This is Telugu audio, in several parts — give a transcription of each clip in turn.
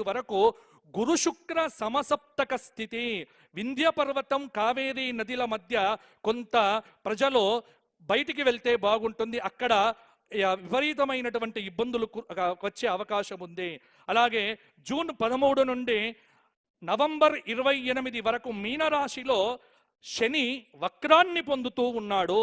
వరకు గురు శుక్ర సమసప్తక స్థితి. వింధ్య పర్వతం కావేరీ నదిల మధ్య కొంత ప్రజలు బయటికి వెళ్తే బాగుంటుంది, అక్కడ విపరీతమైనటువంటి ఇబ్బందులు వచ్చే అవకాశం ఉంది. అలాగే జూన్ 13 నుండి నవంబర్ 28 వరకు మీనరాశిలో శని వక్రాన్ని పొందుతూ ఉన్నాడు.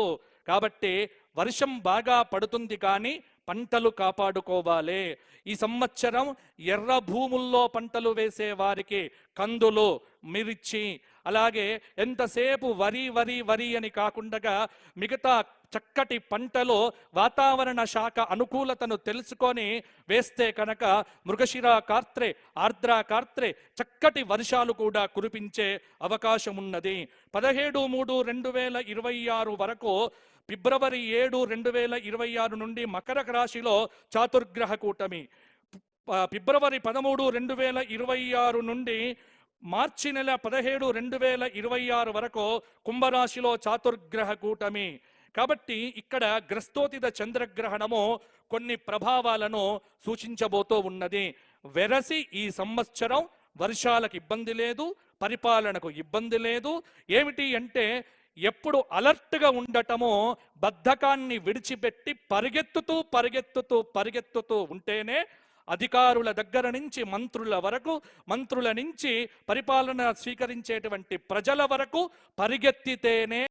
కాబట్టి వర్షం బాగా పడుతుంది, కానీ పంటలు కాపాడుకోవాలి. ఈ సంవత్సరం ఎర్ర భూముల్లో పంటలు వేసే వారికి కందులు, మిర్చి, అలాగే ఎంతసేపు వరి వరి వరి అని కాకుండా మిగతా చక్కటి పంటలో వాతావరణ శాఖ అనుకూలతను తెలుసుకొని వేస్తే కనుక మృగశిర కార్త్రే, ఆర్ద్ర కార్త్రే చక్కటి వర్షాలు కూడా కురిపించే అవకాశం ఉన్నది. 17/3/2026 వరకు ఫిబ్రవరి 7, 2026 నుండి మకర రాశిలో చాతుర్గ్రహ కూటమి. ఫిబ్రవరి 13, 2026 నుండి మార్చి నెల 17, 2026 వరకు కుంభరాశిలో చాతుర్గ్రహ కూటమి. కాబట్టి ఇక్కడ గ్రస్తోతిత చంద్రగ్రహణము కొన్ని ప్రభావాలను సూచించబోతూ ఉన్నది. వెరసి ఈ సంవత్సరం వర్షాలకు ఇబ్బంది లేదు, పరిపాలనకు ఇబ్బంది లేదు. ఏమిటి అంటే ఎప్పుడు అలర్ట్గా ఉండటమో, బద్ధకాన్ని విడిచిపెట్టి పరిగెత్తుతూ పరిగెత్తుతూ పరిగెత్తుతూ ఉంటేనే అధికారుల దగ్గర నుంచి మంత్రుల వరకు, మంత్రుల నుంచి పరిపాలన స్వీకరించేటువంటి ప్రజల వరకు పరిగెత్తితేనే